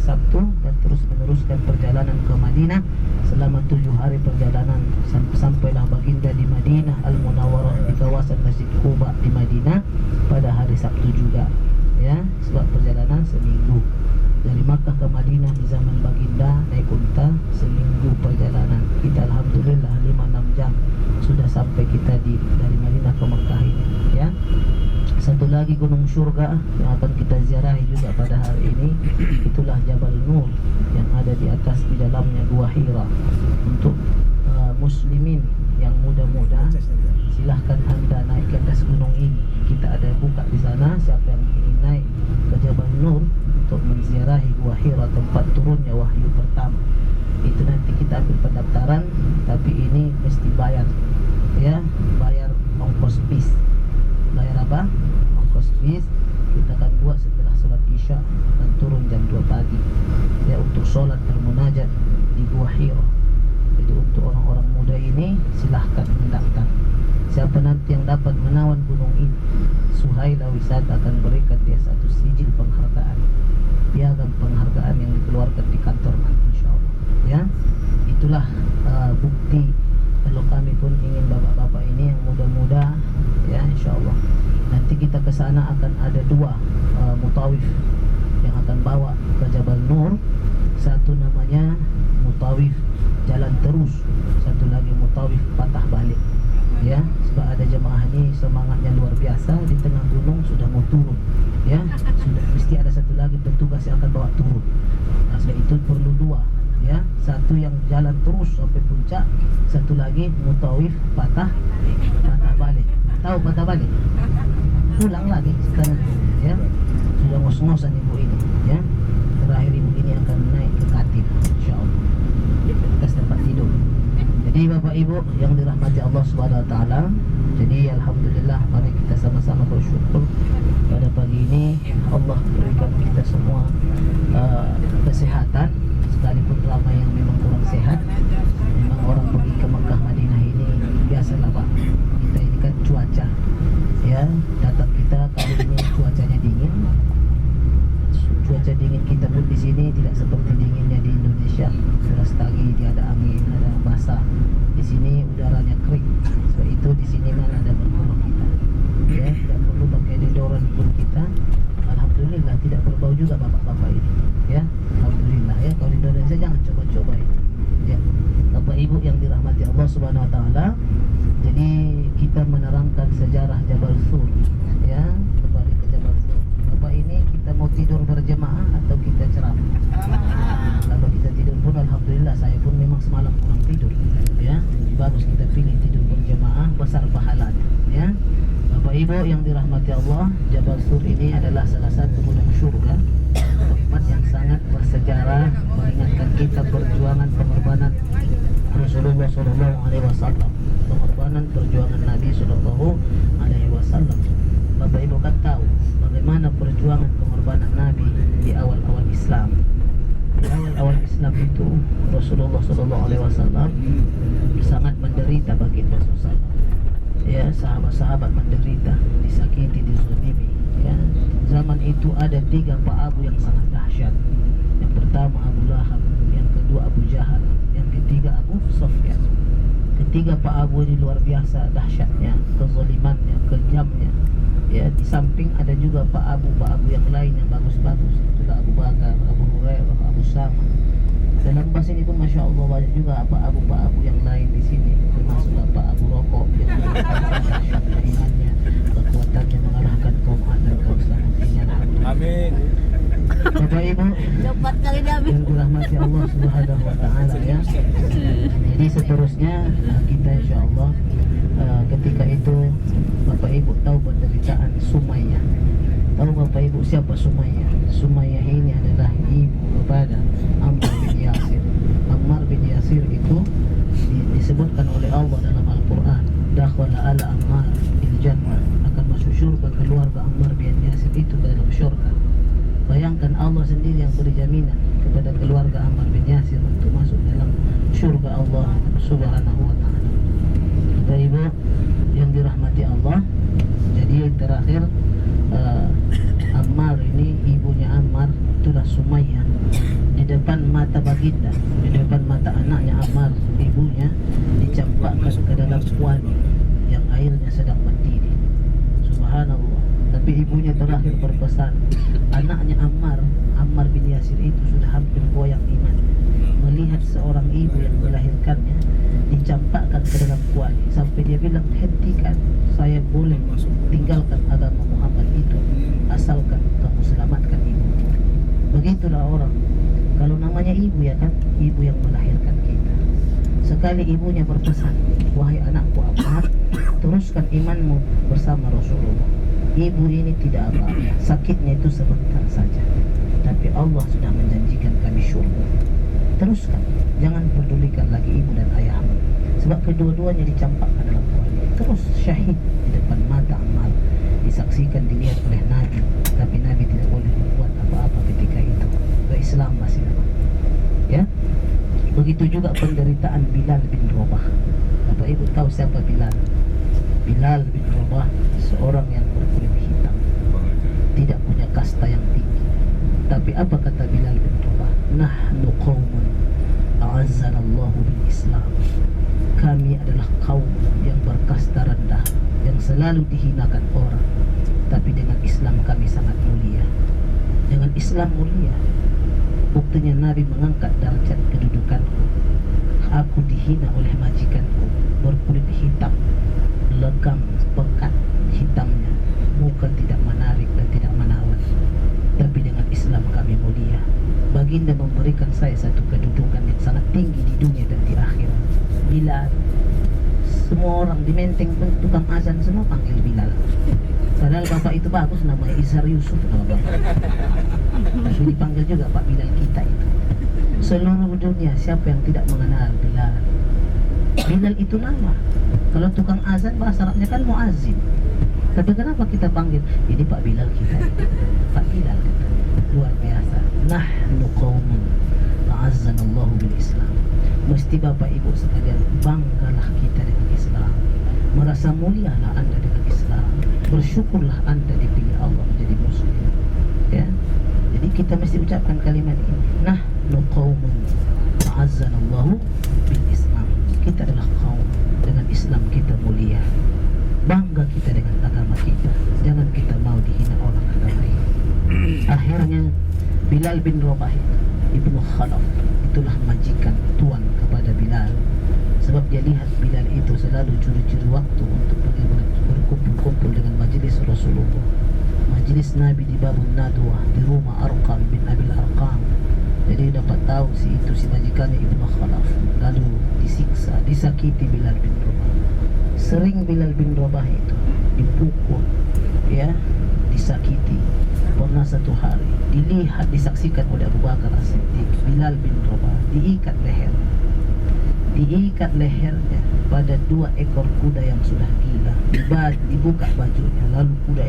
Sabtu dan terus meneruskan perjalanan ke Madinah selama 7 hari perjalanan sampailah baginda di Madinah Al-Munawwarah di kawasan Masjid Quba di Madinah pada hari Sabtu juga, ya, sebab perjalanan seminggu dari Makkah ke Madinah di zaman baginda naik unta seminggu perjalanan. Kita alhamdulillah 5-6 jam sudah sampai kita dari Madinah ke Makkah ini, ya. Satu lagi gunung surga yang akan kita ziarahi juga pada hari ini, itulah Jabal Nur yang ada di atas, di dalamnya Gua Hira. Untuk muslimin yang muda-muda, silahkan anda naik ke atas gunung ini. Kita ada buka di sana, siapa yang ingin naik ke Jabal Nur untuk menziarahi Gua Hira, tempat turunnya wahyu pertama. Itu nanti kita ambil pendaftaran, tapi ini mesti bayar, ya, bayar ongkos bis. Bayar apa? Ongkos bis. Kita akan buat setelah sholat isya dan turun jam 2 pagi, ya, untuk sholat bermunajat di Gua Hira. Jadi untuk orang-orang muda ini silahkan mendaftar. Siapa nanti yang dapat menawan gunung ini, Suhaila Wisata akan berikan dia satu sijil penghargaan, piagam penghargaan yang dikeluarkan di kantor nanti, insyaallah, ya. Itulah bukti kalau kami pun ingin bapak-bapak ini yang muda-muda, ya, insyaallah nanti kita ke sana akan ada 2 mutawif yang akan bawa ke Jabal Nur. Satu namanya mutawif jalan terus, satu lagi mutawif patah balik, ya, sebab ada jemaah ini semangatnya luar biasa, di tengah gunung sudah mau turun, ya, sudah mesti ada satu lagi petugas yang akan bawa turun. Nah, sebab itu perlu 2, ya, satu yang jalan terus sampai puncak, satu lagi mutawif patah balik. Tahu patah balik? Pulang lagi sekarang, ya, sudah ngos-ngosan ibu ini, ya. Terakhir ibu ini akan naik ke Katif, insyaallah, atas tempat tidur. Jadi bapak ibu yang dirahmati Allah Subhanahu Wa Taala, jadi alhamdulillah mari kita sama-sama bersyukur pada pagi ini Allah berikan kita semua kesehatan, sekalipun ramai yang memang kurang sehat. Memang orang pergi ke Makkah Madinah ini biasalah pak, kita ini kan cuaca, ya, datang kita kali ini cuacanya dingin. Cuaca dingin kita pun di sini tidak seperti dinginnya di Indonesia, keras tagi, dia ada angin, ada basah. Di sini udaranya kering. Sebab itu di sini mana ada berbau kita, ya, tidak perlu pakai deodoran pun kita. Alhamdulillah tidak berbau juga bapak-bapak ini, ya, alhamdulillah, ya. Kalau di Indonesia jangan coba-coba itu, ya. Bapak ibu yang dirahmati Allah Subhanahu Wa Taala, jadi kita menerangkan sejarah Jabal Sur, ya, kembali ke Jabal Sur. Bapak ini kita mau tidur berjemaah atau kita ceramah? Kalau kita tidur pun alhamdulillah, saya pun memang semalam kurang tidur, ya. Bagus kita pilih tidur berjemaah, besar pahalanya, ya. Bapak ibu yang dirahmati Allah, Jabal Sur ini adalah salah satu gunung surga, tempat yang sangat bersejarah, mengingatkan kita perjuangan pengorbanan Rasulullah SAW, pengorbanan perjuangan Nabi SAW. Bapak ibu kan tahu bagaimana perjuangan pengorbanan Nabi di awal-awal Islam. Di awal-awal Islam itu Rasulullah SAW sangat menderita baginda Rasulullah, ya, sahabat-sahabat menderita, disakiti, dizalimi, ya. Zaman itu ada 3 Pak Abu yang sangat dahsyat. Yang pertama Abu Lahab, yang kedua Abu Jahal, yang ketiga Abu Sufyan. Ketiga Pak Abu ini luar biasa dahsyatnya, kezalimannya, kejamnya, ya. Di samping ada juga Pak Abu yang lain yang bagus-bagus, itulah Abu Bakar, Abu Hurairah, Abu Sama. Dalam bahasa ini pun masya Allah banyak juga Pak Abu yang lain di sini, termasuklah Pak Abu Rokok yang dahsyat imannya, kekuatannya mengalahkan kaum Ad dan kaum Samud. Amin. Bapak ibu Cepat kali Nabi yang dirahmati Allah Subhanahu Wa Taala, ya. Jadi seterusnya kita insya Allah ketika itu bapak ibu tahu penderitaan Sumayyah. Tahu bapak ibu siapa Sumayyah? Sumayyah ini adalah ibu kepada Ammar bin Yasir. Ammar bin Yasir itu disebutkan oleh Allah dalam Al-Quran, dakhala ala Ammar bil jannah, akan masuk syurga keluarga Ammar bin Yasir itu ke dalam syurga. Bayangkan Allah sendiri yang beri jaminan kepada keluarga Ammar bin Yasir untuk masuk dalam syurga Allah Subhanahu Wa Taala. Bapak ibu yang dirahmati Allah, jadi yang terakhir Ammar ini, ibunya Ammar itulah Sumayyah. Di depan mata baginda, di depan mata anaknya Ammar, ibunya dicampakkan ke dalam kuali yang airnya sedang mendidih. Subhanallah. Tapi ibunya terakhir berpesan, anaknya Ammar bin Yasir itu sudah hampir goyang iman melihat seorang ibu yang melahirkannya dicampakkan ke dalam kuali, sampai dia bilang, hentikan, saya boleh tinggalkan agama Muhammad itu asalkan kamu selamatkan ibu. Begitulah orang, kalau namanya ibu ya kan, ibu yang melahirkan kita. Sekali ibunya berpesan, wahai anakku Ammar, teruskan imanmu bersama Rasulullah. Ibu ini tidak apa-apa, sakitnya itu sebentar saja, tapi Allah sudah menjanjikan kami syurga. Teruskan, jangan pedulikan lagi ibu dan ayahmu, sebab kedua-duanya dicampakkan dalam kuali. Terus syahid di depan mata Ammar, disaksikan, dilihat oleh Nabi, tapi Nabi tidak boleh berbuat apa-apa ketika itu. Islam masih lama, ya. Begitu juga penderitaan Bilal bin Rabah. Bapak Ibu tahu siapa Bilal? Bilal bin Rabah seorang yang berkulit hitam, tidak punya kasta yang tinggi. Tapi apa kata Bilal bin Rabah? Nahnu qaumun a'azzanallahu bil Islam. Kami adalah kaum yang berkasta rendah, yang selalu dihinakan orang, tapi dengan Islam kami sangat mulia. Dengan Islam mulia. Buktinya Nabi mengangkat derajat kedudukanku. Aku dihina oleh majikanku, berkulit hitam, legam, pekat hitamnya, muka tidak menarik dan tidak menawan, tapi dengan Islam kami mulia. Baginda memberikan saya satu kedudukan yang sangat tinggi di dunia dan di akhirat. Bilal, semua orang di Menteng pun tukang azan semua panggil Bilal. Padahal bapak itu bagus, namanya Izhar Yusuf nama bapak. Tapi dipanggil juga Pak Bilal kita itu. Seluruh dunia siapa yang tidak mengenal Bilal? Bilal itu nama. Kalau tukang azan bahasa Arabnya kan muazzin. Tapi kenapa kita panggil ini Pak Bilal kita itu? Pak Bilal kita. Luar biasa. Nahnu qaumun a'azzanallahu bil Islam. Mesti Bapak Ibu sekalian banggalah kita dengan Islam. Merasa mulialah Anda dengan Islam. Bersyukurlah Anda dipilih Allah menjadi muslim. Ya. Jadi kita mesti ucapkan kalimat ini. Nahnu qaumun a'azzanallahu bil Islam. Kita adalah kaum dengan Islam kita mulia. Bangga kita dengan agama kita. Jangan kita mau dihina orang agama ini. Akhirnya Bilal bin Rabah Ibnu Khalaf, itulah majikan tuan kepada Bilal. Sebab dia lihat Bilal itu selalu curi-curi waktu untuk pergi berkumpul-kumpul dengan majelis Rasulullah, majelis Nabi di Babun Nadwah di rumah Arqam bin Abil Arqam. Jadi dapat tahu si majikannya Ibnu Khalaf, lalu disiksa, disakiti Bilal bin Rabah. Sering Bilal bin Rabah itu dipukul, ya, disakiti. Pernah satu hari dilihat, disaksikan oleh Abu Bakar As-Siddiq, Bilal bin Rabah diikat lehernya pada 2 ekor kuda yang sudah gila, dibuka bajunya, lalu kuda